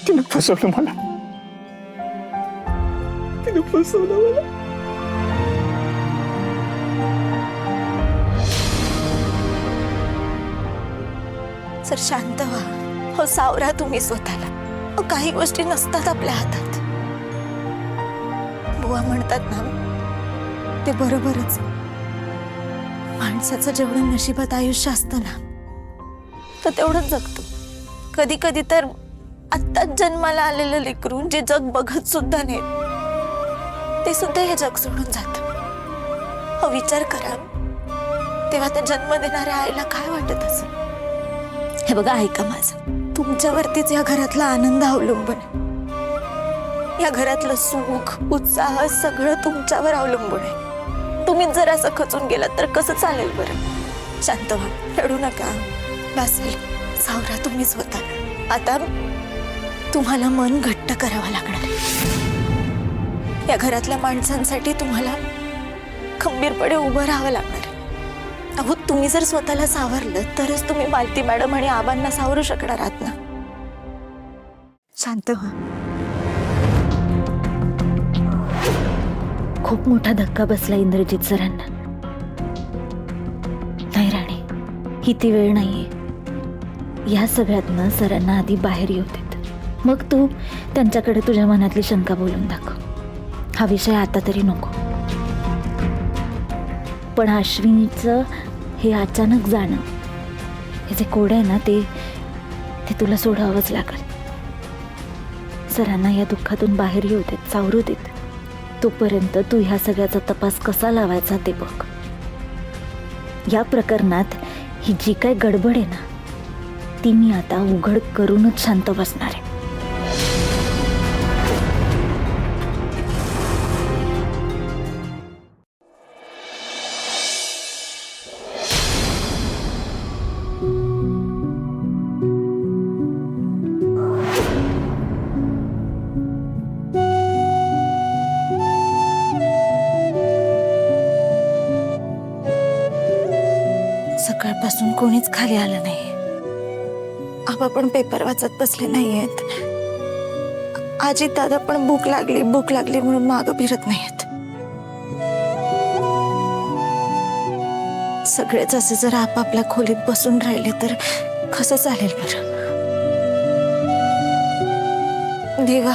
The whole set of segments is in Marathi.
तिने फसवलं मला, तिने फसवलं मला. सर शांत व्हा. हो सावरा तुम्ही स्वतःला. हो काही गोष्टी नसतात आपल्या हातात. बुवा म्हणतात ना ते बरोबरच. माणसाचं जेवढं नशिबात आयुष्य असतं ना तर तेवढंच जगतो. कधी कधी तर आत्ताच जन्माला आलेलं लेकरू जे जग बघत सुद्धा नाही ते सुद्धा हे जग सोडून जात. हो विचार करा तेव्हा त्या जन्म देणाऱ्या आईला काय वाटत असेल. हे बघा ऐका माझं, तुमच्यावरतीच या घरातला आनंद अवलंबून आहे. या घरातलं सुख उत्साह सगळं तुमच्यावर अवलंबून आहे. तुम्हीच जर असं खचून गेलात तर कसं चालेल बरं. शांत व्हा, रडू नका. बसेल सावरा तुम्ही स्वतः. आता तुम्हाला मन घट्ट करावं लागणार आहे. या घरातल्या माणसांसाठी तुम्हाला खंबीरपणे उभं राहावं लागणार आहे. अहो तुम्ही जर स्वतःला सावरलं तरच तुम्ही मालती मॅडम आणि आबांना सावरू शकणार आहात ना. शांत व्हा. खूप मोठा धक्का बसला इंद्रजित सरांना. नाही राणे, ही ती वेळ नाहीये. या सगळ्यातनं सरांना आधी बाहेर येऊ देत. मग तू त्यांच्याकडे तुझ्या मनातली शंका बोलून दाखव. हा विषय आता तरी नको. पण अश्विनीचं हे अचानक जाणं, हे जे कोड आहे ना ते तुला सोडावंच लागेल. सरांना या दुःखातून बाहेर येऊ देत, सावरू देत. तोपर्यंत तू ह्या सगळ्याचा तपास कसा लावायचा ते बघ. या प्रकरणात ही जी काय गडबड आहे ना ती मी आता उघड करूनच शांत बसणार आहे. सकाळपासून कोणीच खाली आलं नाही. आबा पण पेपर वाचत बसले नाहीयेत. आजी दादा पण भूक लागली म्हणून मागं फिरत नाहीयेत. सगळेच असे जर आपापल्या खोलीत बसून राहिले तर कसं चालेल बरं. देवा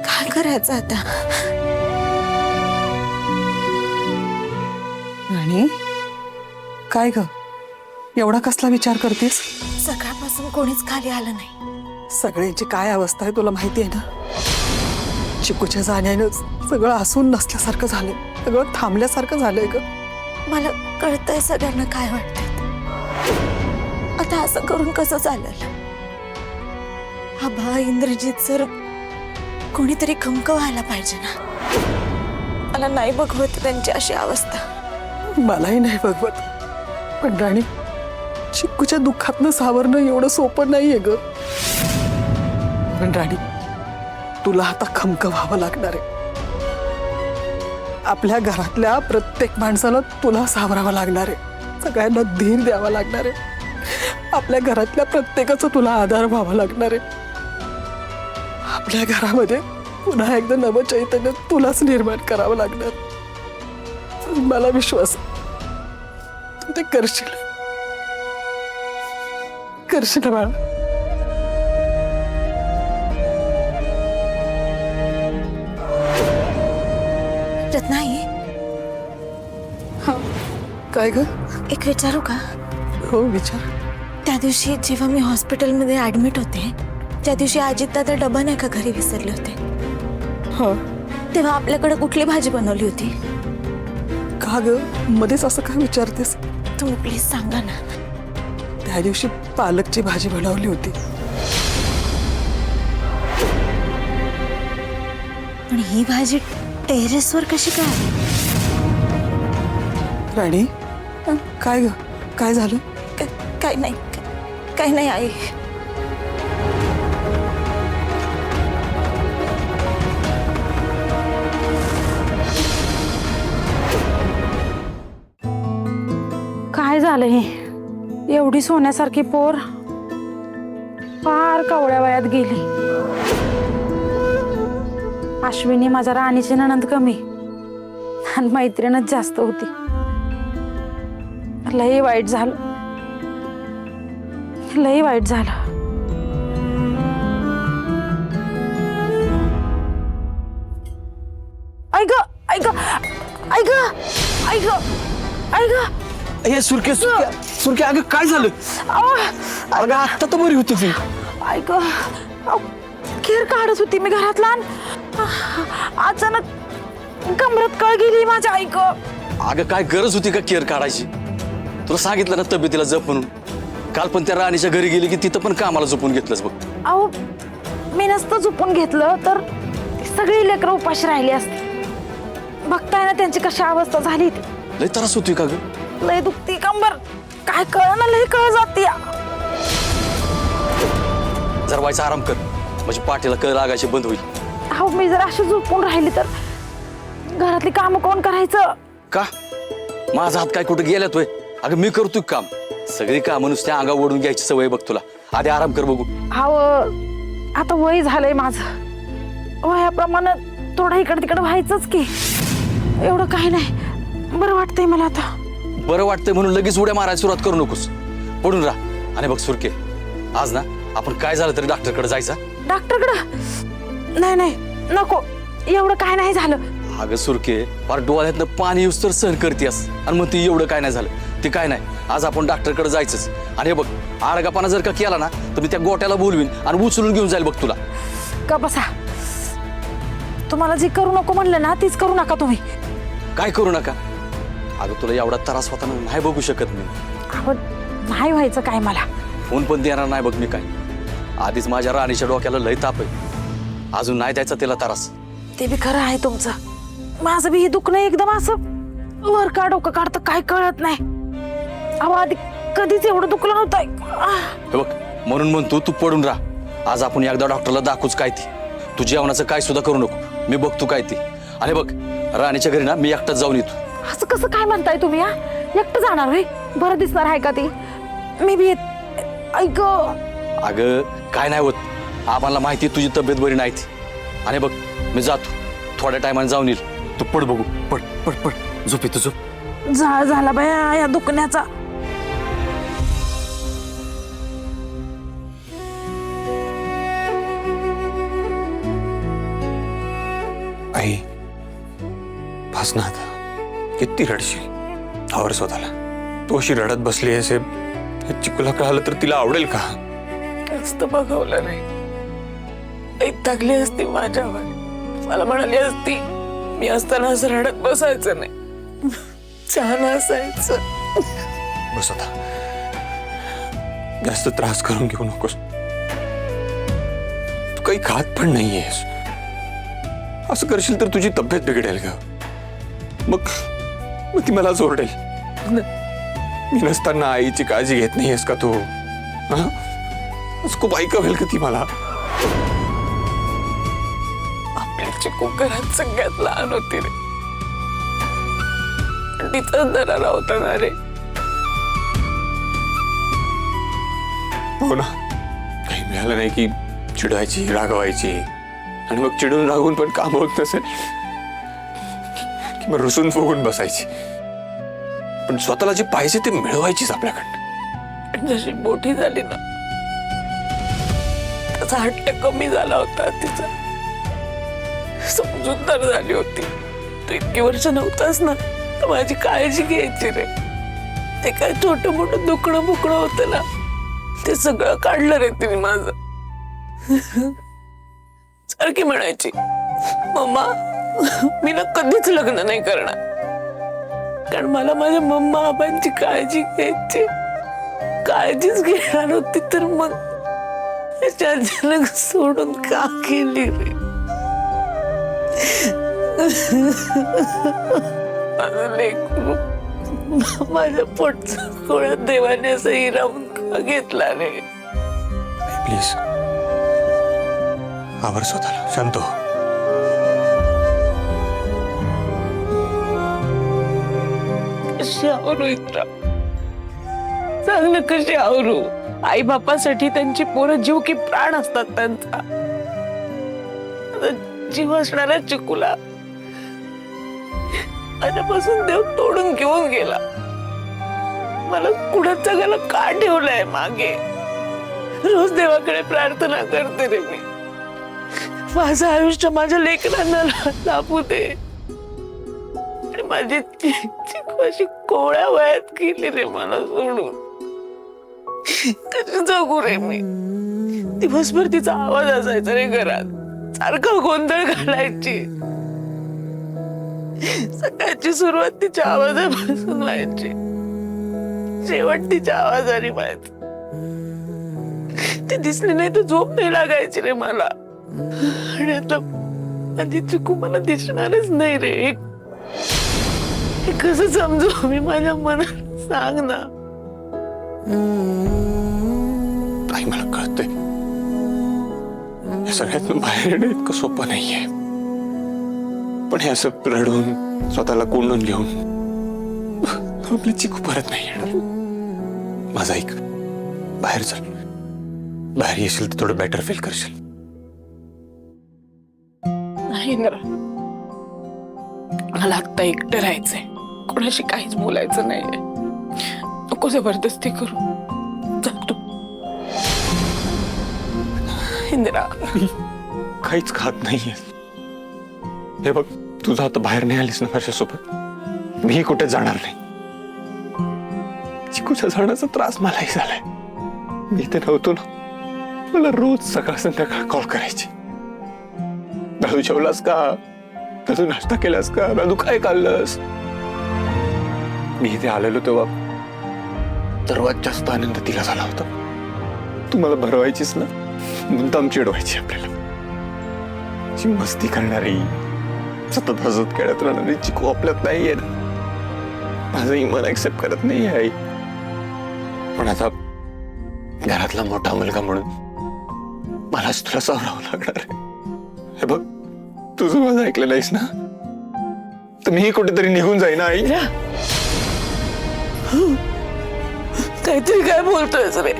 काय करायचं आता. राणी, काय ग एवढा कसला विचार करतेस. सकाळपासून कोणीच खाली आलं नाही. सगळ्यांची काय अवस्था आहे तुला माहिती आहे ना. चिकूच्या जाण्यानं सगळं असून नसल्यासारखं झालंय. सगळं थांबल्यासारखं झालंय ग. मला कळतंय सगळ्यांना काय वाटतंय. आता असं करून कसं चालेल. आबा इंद्रजित सर कोणीतरी खमक व्हायला पाहिजे ना. मला नाही बघवत त्यांची अशी अवस्था. मलाही नाही बघवत. पण राणी, चिकूच्या दुःखातनं सावरणं एवढं सोपं नाहीये ग. पण राणी, तुला आता खमक व्हावं लागणार आहे. आपल्या घरातल्या प्रत्येक माणसाला तुला सावरावं लागणार आहे. सगळ्यांना धीर द्यावा लागणार आहे. आपल्या घरातल्या प्रत्येकाचा तुला आधार व्हावा लागणार आहे. आपल्या घरामध्ये पुन्हा एकदा नवं चैतन्य तुलाच निर्माण करावं लागणार. मला विश्वास आहे तू ते करशील. करशील बाळा. रत्नाई काय ग. एक विचारू का. हो विचार. त्या दिवशी जेव्हा मी हॉस्पिटलमध्ये ऍडमिट होते त्या दिवशी अजित दादा डबा नाही का घरी विसरले होते. हा तेव्हा आपल्याकडे कुठली भाजी बनवली होती. का ग मध्येच असं काय विचारतेस. तुम्ही प्लीज सांगा ना. त्या दिवशी पालकची भाजी बनवली होती. पण ही भाजी टेरेसवर कशी काय आली. राणी, काय ग काय झालं. काय नाही काही नाही आई. काय झालं हे. एवढी सोन्यासारखी पोर फार फार कवळ्या वयात गेली. अश्विनी माझ्या राणीची नणंद कमी आणि मैत्रीणच जास्त होती. लई वाईट झालं, लई वाईट झालं. ऐक ऐक ऐक ऐक ऐक हे सुरके सुरके सुरके, अगं काय झालं? अगं आत्ता तर बरी होती ती. ऐक खेर काढत होती मी घरातला आणि अचानक कमरत कळ गेली माझ्या. ऐक अगं काय गरज होती का केअर काढायची? तुला सांगितलं ना तब्येतीला जप म्हणून. काल पण त्या राणीच्या घरी गेली की तिथं पण कामाला झोपून घेतलंच बघ. अहो मी नसतं झोपून घेतलं तर सगळी लेकरं उपाशी राहिली असती. बघताय ना त्यांची कशी अवस्था झाली ती. लय त्रास होतोय का ग? लय दुखती कंबर, काय कळ ना लय कळ जाते. जर व्हायचा आराम कर म्हणजे पाठीला कळ लागायची बंद होईल. अहो मी जर अशी झोपून राहिली तर घरातली कामं कोण करायचं? का माझा हात काय कुठे गेल्यात होय? अगं मी करतोय काम. सगळी कामं नुसत्या अंगा ओढून घ्यायची सवय बघ तुला. आधी आराम कर बघू. अहो आता वय झालंय माझं, वयाप्रमाणे थोडं इकडे तिकडे व्हायचंच की. एवढं काही नाही, बरं वाटतंय मला आता. बरं वाटतंय म्हणून लगेच उड्या मारायला सुरुवात करू नकोस. पडून राहा. आणि बघ सुरके, आज ना आपण काय झालं तरी डॉक्टरकडे जायचा. डॉक्टरकडं? नाही नाही नको, एवढं काय नाही झालं. अगं सुरके, फार डोळ्यातनं पाणी येऊस तर सहन करतेस आणि मग ती एवढं काय नाही झालं. ते काय नाही, आज आपण डॉक्टरकडे जायचंच. आणि हे बघ, आडगापाना जर का केला ना तर मी त्या गोट्याला बोलवीन आणि उचलून घेऊन जाईल बघ तुला. का बसा, तुम्हाला जी करू नको म्हणलं ना तीच करू नका तुम्ही. काय करू नका? अगं तुला एवढा त्रास होताना नाही बघू शकत मी. अहो नाही व्हायचं काय मला. फोन पण देणार नाही बघ मी काय. आधीच माझ्या राणीच्या डोक्याला लय ताप आहे, अजून नाही द्यायचा तिला त्रास. ते बी खरं आहे तुमचं. माझं बी हे दुखणं एकदम असं वर का डोकं काढतं काय कळत नाही. अहो आधी कधीच एवढं दुखलं नव्हतं. हे बघ, म्हणून म्हणतो तू पडून राहा. आज आपण एकदा डॉक्टरला दाखवूच काय ती. तू जेवणाचं काय सुद्धा करू नको, मी बघतो काय ती. आणि बघ, राणीच्या घरी ना मी एकटाच जाऊन येतो. असं कसं काय म्हणताय तुम्ही? एकटं जाणार होय? बरं दिसणार आहे का ती? मी बी ऐक. अगं काय नाही होत, आम्हाला माहिती तुझी तब्येत बरी नाही ती. आणि बघ मी जातो, थोड्या टायमाने जाऊन येईल. तू पड बघू, पड पड पड, झोप येतो झोप. झाळ झाला बाया या दुखण्याचा. आई बस ना आता, किती रडशील? आवर स्वतःला. तू अशी रडत बसली असे चिकूला कळालं तर तिला आवडेल का? जास्त बघवलं नाही, टाकली असती माझ्यावर. मला म्हणाली असती मी असताना असं रडत बसायचं नाही, छान असायचं. बस आता, जास्त त्रास करून घेऊ नकोस. तू काही खात पण नाहीयेस. असं करशील तर तुझी तब्येत बिघडेल का? मग ती मला जोरडेल. मी नसताना आईची काळजी घेत नाहीयेस का तू? खूप ऐकवेल का ती मला? आपल्या चिकू घरात सगळ्यात लहान होती रे, तिचाच दरारा होता ना रे. हो ना, काही मिळालं नाही की चिडायची, रागवायची. आणि मग चिडून रागून पण काम होत नसेल की मग रुसून फुगून बसायची. पण स्वतःला जे पाहिजे ते मिळवायचीच आपल्याकडनं. जशी मोठी झाली ना त्याचा हट्ट कमी झाला होता. तिचा समजूतदार झाली होती. तू इतकी वर्ष नव्हतास ना तर माझी काळजी घ्यायची रे. ते काय छोटं मोठं दुखणं बुकणं होतं ना ते सगळं काढलं रे तिने माझं. सारखी म्हणायची, मम्मा मी ना कधीच लग्न नाही करणार, कारण मला माझ्या मम्मा आबांची काळजी घ्यायची. काळजीच घेणार होती तर मग अचानक सोडून का केली रे? माझं लेकरू, माझ्या पोटचं कोळ्यात देवाने असं हिरावून का घेतला रे? प्लीज आवर स्वतःला, शांत हो. कशी आवरू इतरा? सांग ना कशी आवरू? आई बापासाठी त्यांची पोरं जीव की प्राण असतात त्यांचा. आता जीव असणाऱ्या चिकूला माझ्यापासून देव तोडून घेऊन गेला. मला कुणाच जगाला का ठेवलंय मागे? रोज देवाकडे प्रार्थना करते रे मी, माझं आयुष्य माझ्या लेकरांना लाभू दे. आणि माझी चिकू अशी कोवळ्या वयात गेली रे मला सोडून. कशी जगू रे मी? दिवसभर तिचा आवाज असायचा रे घरात, सारखा गोंधळ घालायची. सकाळची सुरुवात तिच्या आवाजापासून व्हायची, शेवट तिच्या आवाजाने व्हायचं. ते दिसले नाही तर झोप नाही लागायची रे मला. आणि आता माझी चिकू मला दिसणारच नाही रे. हे कसं समजू मी माझ्या मनात? सांग ना. आई मला कळतंय, या सगळ्यातून बाहेर येणं इतकं सोपं नाहीये. पण हे असं रडून स्वतःला कोंडून घेऊन आपली चिकू परत नाही येणार. माझं ऐक, बाहेर चल. बाहेर येशील तर थोडं बेटर फील करशील. नाही ना, मला आत्ता एकटं राहायचंय, कोणाशी काहीच बोलायचं नाहीये. नको जबरदस्ती करू. चल तू. इंदिरा, काहीच खात नाहीये. हे बघ, तुझं आता बाहेर नाही आलीस ना माझ्यासोबत, मी कुठे जाणार नाही. चिकूच्या जाण्याचा त्रास मलाही झालाय. मी इथे नव्हतो ना, मला रोज सकाळ संध्याकाळ कॉल करायची. दादू जेवलास का? दादू नाश्ता केलास का? दादू काय खाल्लंस? मी इथे आलेलो तेव्हा सर्वात जास्त आनंद तिला झाला होता. तू मला भरवायचीस ना, मुद्दाम चिडवायची आपल्याला. जी मस्ती करणारी, सतत हसत खेळत राहणारी चिकू आपल्यात नाहीये ना. माझं इमान ऍक्सेप्ट करत नाही आई. पण आता घरातला मोठा मुलगा म्हणून मलाच तुला सावरावं लागणार आहे. हे बघ, तुझं माझं ऐकलं नाहीस ना, तर मीही कुठेतरी निघून जाईन आई. काहीतरी काय बोलतोयस रे?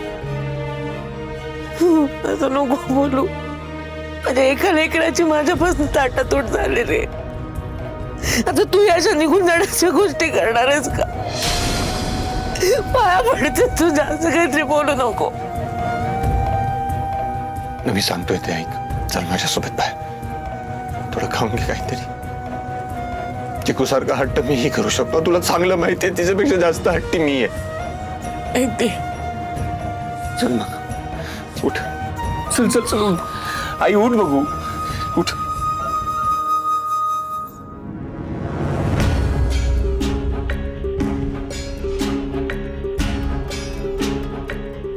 असं नको बोलू. माझ्या एका लेकराची माझ्यापासून ताटातूट झाली रे. आता तू याच्या निघून जाण्याच्या गोष्टी करणारच का? पाया पडते, तू जास्त काहीतरी बोलू नको. मी सांगतोय ते ऐक. चल माझ्यासोबत बाहेर, थोडं खाऊन घे काहीतरी. चिकू सारखा हट्ट मीही करू शकतो, तुला चांगलं माहितीये. तिच्यापेक्षा जास्त हट्टी मी आहे. ऐकते. चल मग, उठ. चल चल चल, आई उठ बघू, उठ.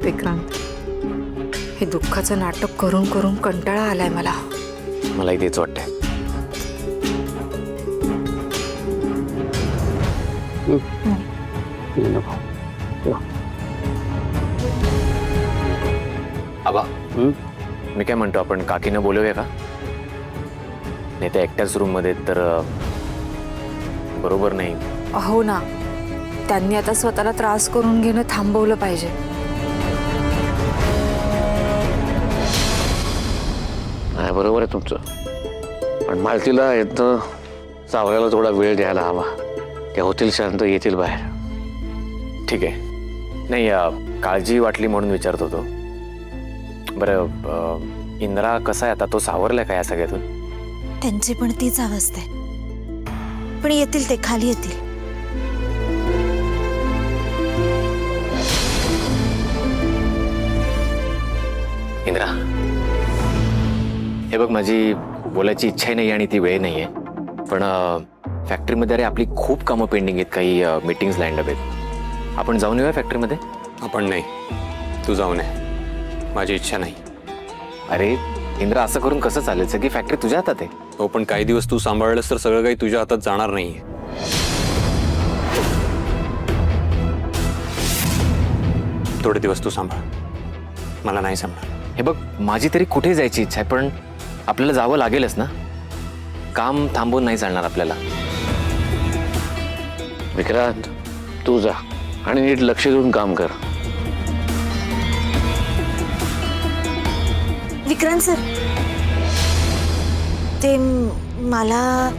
विक्रांत, हे दुःखाचं नाटक करून करून कंटाळा आलाय मला. मलाही तेच वाटतंय. आबा, मी काय म्हणतो, आपण काकीनं बोलवूया का? नाही तर एकट्याच रूम मध्ये तर बरोबर नाही. हो ना, त्यांनी आता स्वतःला त्रास करून घेणं थांबवलं पाहिजे. नाही, बरोबर आहे तुमचं. पण मालतीला येतं सावरायला थोडा वेळ द्यायला हवा. त्या होतील शांत, येतील बाहेर. ठीक आहे. नाही, काळजी वाटली म्हणून विचारत होतो. बरं, इंद्रा कसा आहे आता? तो सावरलाय का या सगळ्यातून? त्यांची पण तीच अवस्था आहे, पण येतील ते, खाली येतील. इंद्रा, हे बघ, माझी बोलायची इच्छा नाही आणि ती वेळ नाही आहे. पण फॅक्टरीमध्ये अरे आपली खूप कामं पेंडिंग आहेत, काही मीटिंग्स लँड आहेत. आपण जाऊन येऊया फॅक्टरीमध्ये? आपण नाही, तू जाऊ नये. माझी इच्छा नाही. अरे इंद्रा, असं करून कसं चालेल? सगळी फॅक्टरी तुझ्या हातात आहे. हो, पण काही दिवस तू सांभाळलंस तर सगळं काही तुझ्या हातात जाणार नाहीये. थोडे दिवस तू सांभाळ, मला नाही सांभाळ. हे बघ, माझी तरी कुठे जायची इच्छा आहे, पण आपल्याला जावं लागेलच ना. काम थांबवून नाही चालणार आपल्याला. विक्रांत, तू जा आणि नीट लक्ष देऊन काम कर. विक्रांत सर, ते मला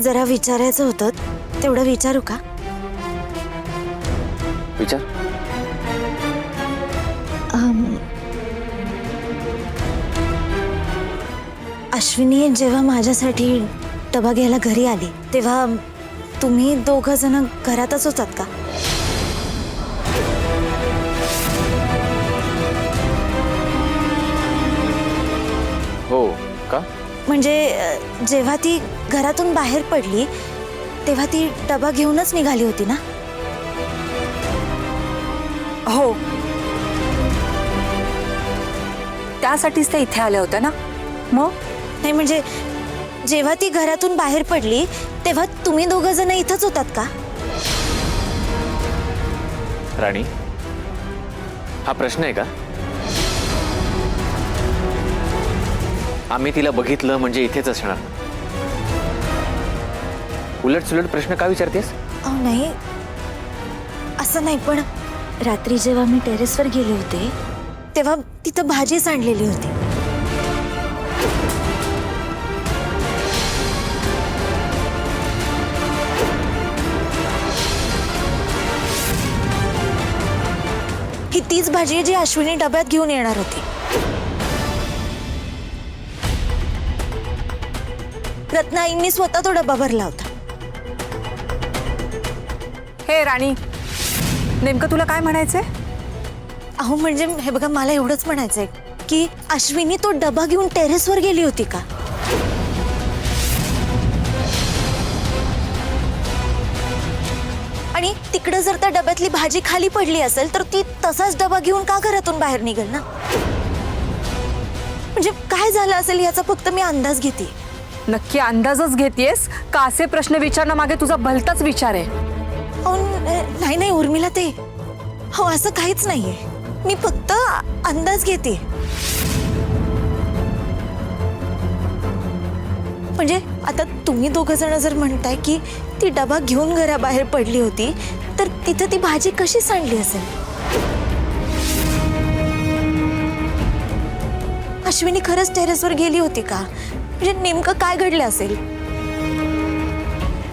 जरा विचारायचं होतं, तेवढं विचारू का? विचार. अश्विनी जेव्हा माझ्यासाठी डबा घ्यायला घरी आली तेव्हा तुम्ही दोघं जण घरातच होतात का? हो का? म्हणजे जेव्हा ती घरातून बाहेर पडली तेव्हा ती डबा घेऊनच निघाली होती ना? हो, त्यासाठीच त्या इथे आल्या होत्या ना. मग नाही म्हणजे जेव्हा ती घरातून बाहेर पडली तेव्हा तुम्ही दोघं जण इथंच होतात का? राणी, हा प्रश्न आहे का? आम्ही तिला बघितलं म्हणजे इथेच असणार. उलट सुलट प्रश्न का विचारतेस? अहो नाही, असं नाही, पण रात्री जेव्हा मी टेरेसवर गेले होते तेव्हा तिथं भाजी सांडलेली होती. ही तीच भाजी आहे जी अश्विनी डब्यात घेऊन येणार होती. रत्नाईंनी स्वतः तो डबा भरला होता. हे राणी, नेमकं तुला काय म्हणायचंय? अहो म्हणजे हे बघा, मला एवढंच म्हणायचंय की अश्विनी तो डबा घेऊन टेरेसवर गेली होती का? आणि तिकडे जर त्या डब्यातली भाजी खाली पडली असेल तर ती तसाच डबा घेऊन का घरातून बाहेर निघेल ना? म्हणजे काय झालं असेल याचा फक्त मी अंदाज घेते. नक्की अंदाजच घेतेस का असे प्रश्न विचारणं मागे तुझा भलताच विचार आहे? अहो नाही नाही उर्मिला, ते हो असं काहीच नाहीये, मी फक्त अंदाज घेते. म्हणजे आता तुम्ही दोघं जण जर म्हणताय की ती डबा घेऊन घराबाहेर पडली होती तर तिथं ती भाजी कशी सांडली असेल? अश्विनी खरंच टेरेसवर गेली होती का? म्हणजे नेमकं काय घडलं असेल?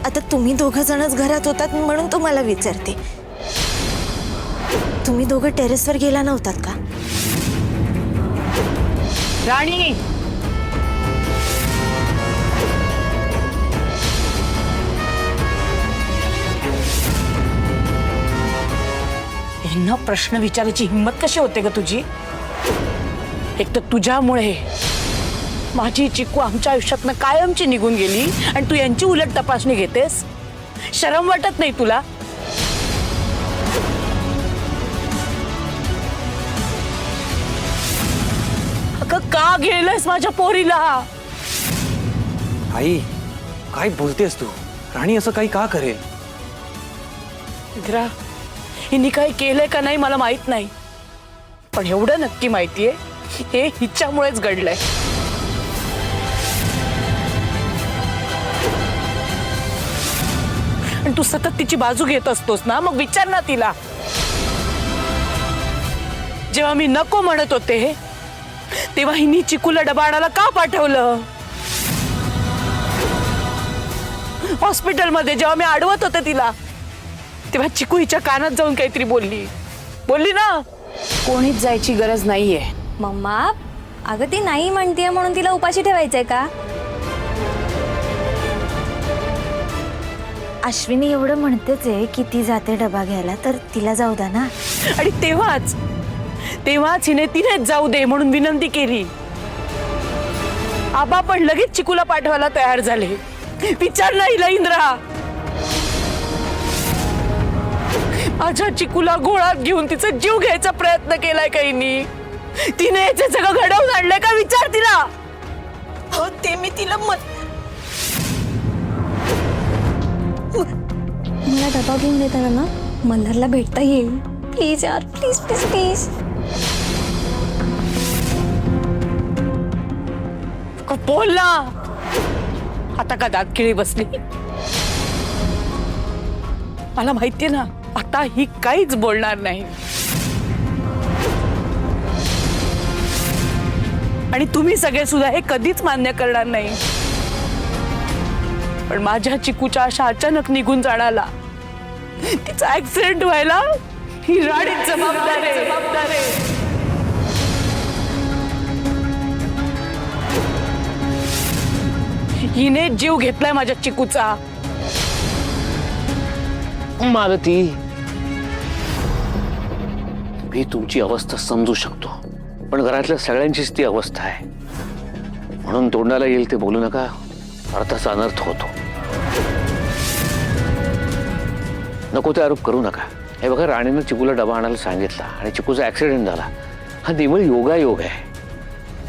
आता तुम्ही दोघं जणच घरात होतात म्हणून तुम्हाला विचारते, तुम्ही दोघं टेरेसवर गेला नव्हतात का? राणी, यांना प्रश्न विचारायची हिंमत कशी होते ग तुझी? एक तर तुझ्यामुळे माझी चिकू आमच्या आयुष्यातनं कायमची निघून गेली आणि तू यांची उलट तपासणी घेतेस. शरम वाटत नाही तुला? अगं का गेलंस माझ्या पोरीला? आई काय बोलतेस तू? राणी असं काही का करेल? इंदिरा, हिने काही केलंय का नाही मला माहित नाही, पण एवढं नक्की माहितीये हे हिच्यामुळेच घडलंय. आणि तू सतत तिची बाजू घेत असतोस ना, मग विचार ना तिला. जेव्हा मी नको म्हणत होते तेव्हा हिनी चिकूला डबा आणायला का पाठवलं? हॉस्पिटलमध्ये जेव्हा मी अडवत होते तिला तेव्हा चिकू हिच्या कानात जाऊन काहीतरी बोलली ना. कोणीच जायची गरज नाहीये. मम्मा, अगं ती नाही म्हणतीये म्हणून तिला उपाशी ठेवायचंय का? अश्विनी एवढं म्हणतेच आहे की ती जाते डबा घ्यायला, तर तिला जाऊ द्या ना. आणि तेव्हाच तिनेच जाऊ दे म्हणून विनंती केली. आबा पण लगेच चिकूला पाठवायला तयार झाले. विचार ना हिला इंद्रा, माझ्या चिकूला गोळात घेऊन तिचा जीव घ्यायचा प्रयत्न केलाय का हिनी? तिने याचे सगळं घडवून आणलंय का? विचार तिला. हो ते मी तिला मला डबा घेऊन देताना ना मल्हारला भेटता येईल. प्लीज यार, प्लीज प्लीज प्लीज. बोल ना. आता का दात किळी बसली? मला माहितीये ना आता ही काहीच बोलणार नाही. आणि तुम्ही सगळे सुद्धा हे कधीच मान्य करणार नाही. पण माझ्या चिकूच्या अशा अचानक निघून जाण्याला, तिचा ऍक्सिडेंट व्हायला ही राणीच जबाबदार आहे. हिने जीव घेतलाय माझ्या चिकूचा. मालती, मी तुमची अवस्था समजू शकतो, पण घरातल्या सगळ्यांचीच ती अवस्था आहे. म्हणून तोंडाला येईल ते बोलू नका, अर्थाचा अनर्थ होतो. नको ते आरोप करू नका. हे बघा, राणीनं चिकूला डबा आणायला सांगितला आणि चिकूचा ऍक्सिडेंट झाला. हा निव्वळ योगायोग आहे.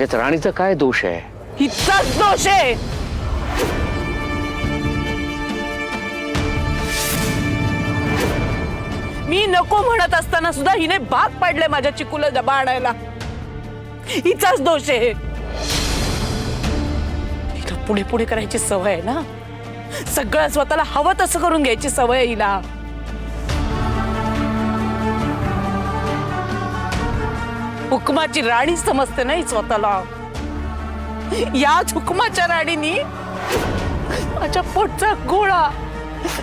यात राणीचा काय दोष आहे? हिचाच दोष आहे. मी नको म्हणत असताना सुद्धा हिने भाग पाडले माझ्या चिकूला डबा आणायला. हिचाच दोष आहे. हिला पुढे पुढे करायची सवय आहे ना, सगळं स्वतःला हवं तसं करून घ्यायची सवय आहे हिला. हुकमाची राणी समजते नाही स्वतःला. याच हुकमाच्या राणीनी माझ्या पोटचा गोळा,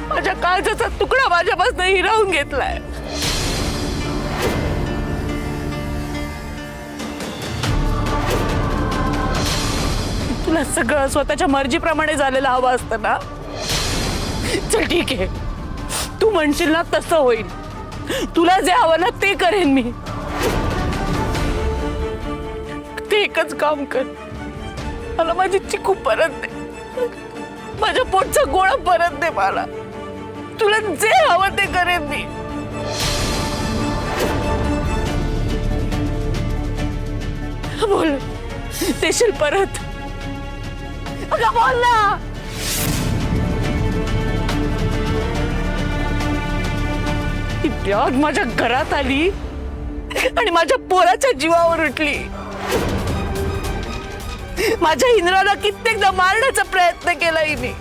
माझ्या काळजाचा तुकडा माझ्यापासून हिरावून घेतलाय. तुला सगळं स्वतःच्या मर्जीप्रमाणे झालेलं हवं असतं ना. चल ठीक आहे, तू म्हणशील ना तसं होईल. तुला जे हवं ना ते करेन मी. ते एकच काम कर, मला माझी चिकू परत दे. माझ्या पोटचा गोळा परत दे मला. तुला जे हवं ते करेन मी. बोल, देशील परत? अगं बोल ना. ही ब्याग माझ्या घरात आली आणि माझ्या पोराच्या जीवावर उठली. माझ्या इंद्राला कित्येकदा मारण्याचा प्रयत्न केला हिने,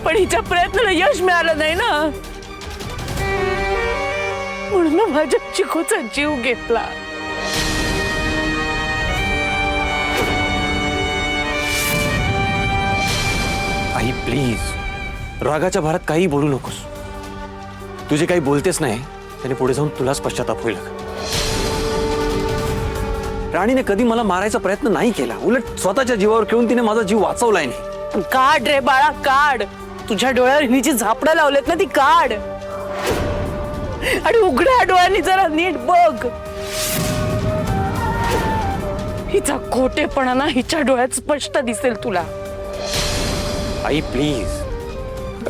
पण हिच्या प्रयत्नाला यश मिळालं नाही ना. म्हणून माझ्या चिकूचा जीव घेतला. आई प्लीज, रागाच्या भरात काही बोलू नकोस. तुझे काही बोलतेच नाही त्याने पुढे जाऊन तुलाच पश्चाताप होईल. राणीने कधी मला मारायचा प्रयत्न नाही केला, उलट स्वतःच्या जीवावर खेळून तिने माझा जीव वाचवलाय. नाही काढ रे बाळा, काढ. तुझ्या डोळ्यावर हिची झापडं लावलेत ना, ती काढ. आणि उघड्या डोळ्यांनी जरा नीट बघ. हिचा खोटेपणा ना हिच्या डोळ्यात स्पष्ट दिसेल तुला. आई प्लीज,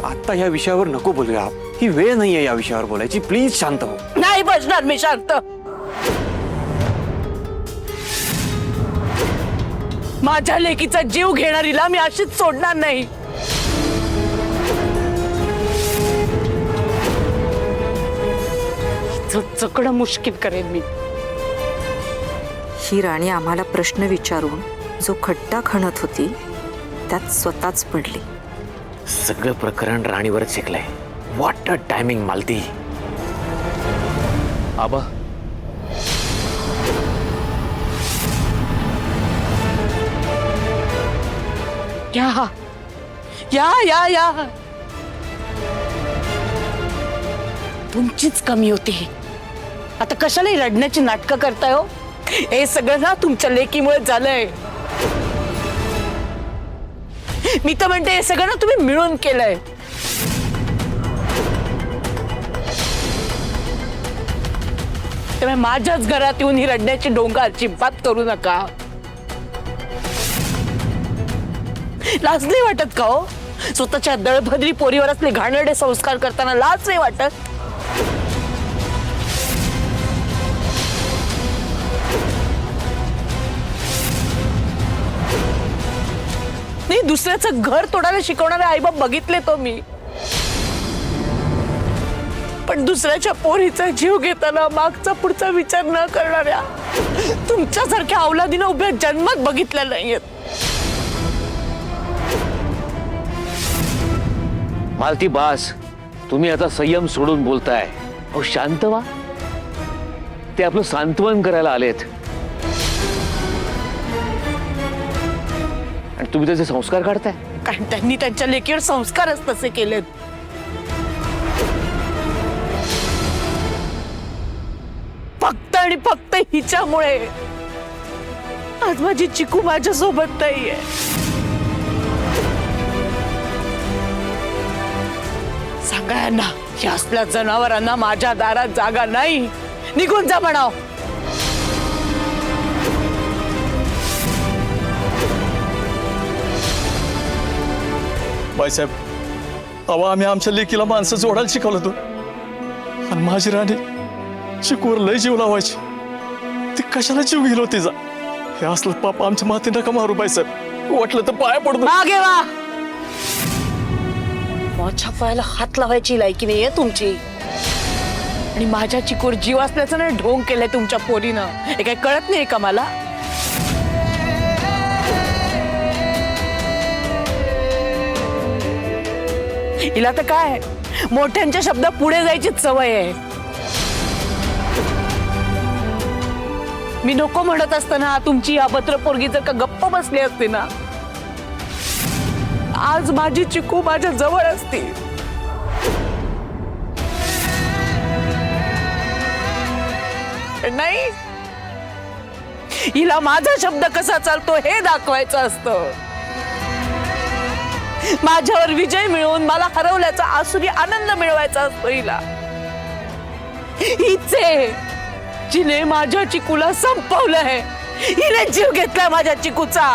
आता या विषयावर नको बोलूया. ही वेळ नाहीये या विषयावर बोलायची. प्लीज शांत हो. नाही बसणार मी शांत. माझ्या लेकीचा जीव घेणारीला मी अशीच सोडणार नाही. जगणं मुश्किल करेन मी. ही राणी आम्हाला प्रश्न विचारून जो खड्डा खणत होती त्यात स्वतःच पडली. सगळं प्रकरण राणीवरच शिकलंय. What a timing Malati. आबा, या या या या. तुमचीच कमी होती. आता कशाला रडण्याची नाटकं करताय हो? हे सगळं ना तुमच्या लेकीमुळे झालंय. मी तर म्हणते हे सगळं ना तुम्ही मिळून केलंय. त्यामुळे माझ्याच घरात येऊन ही रडण्याची डोंगा अजिबात करू नका. लाज नाही वाटत का हो? स्वतःच्या दळभद्री पोरीवर असले घाणेरडे संस्कार करताना लाज नाही वाटत? नाही, दुसऱ्याचं घर तोडायला शिकवणारे आईबाप बघितले तो मी. पण दुसऱ्याच्या पोरीचा जीव घेताना मागचा पुढचा विचार न करणाऱ्या तुमच्यासारख्या अवलादीनं उभ्या जन्मात बघितल्या नाहीयेत. मालती बास, तुम्ही आता संयम सोडून बोलताय. अहो शांत व्हा. ते आपलं सांत्वन करायला आलेत. आणि तुम्ही त्याचे संस्कार काढताय. कारण त्यांनी त्यांच्या लेकीवर संस्कारच तसे केलेत. फक्त आणि फक्त हिच्यामुळे आज माझी चिकू माझ्या सोबत नाहीये. सांगा यांना या असल्या जनावरांना माझ्या दारात जागा नाही. निघून जा म्हणाव. बाईसाहेब, अहो आम्ही आमच्या लेकीला माणसं जोडायला शिकवलं होतो आणि माझी राणी चिकूवर लय जीव लावायची. ती कशाला जीव गेलो तिचा. हे असलं पाप आमच्या माती नका मारू बाईसाहेब. वाटलं तर पाया पडतो. मागे वा. माझ्या पायाला हात लावायची लायकी नाहीये तुमची. आणि माझ्या चिकूर जीव असल्याचं ना ढोंग केलंय तुमच्या पोरीनं. हे काय कळत नाही का मला. हिला तर काय मोठ्यांच्या शब्द पुढे जायची सवय आहे. मी नको म्हणत असताना तुमची अभद्र पोरगी जर का गप्प बसली असते ना, आज माझी चिकू माझ्या जवळ असते. नाही, हिला माझा शब्द कसा चालतो हे दाखवायचं असतं. माझ्यावर विजय मिळवून मला हरवल्याचा आसुरी आनंद मिळवायचा असतो हिला. हिचे जिने माझ्या चिकूला संपवलंय. हिने जीव घेतलाय माझ्या चिकूचा.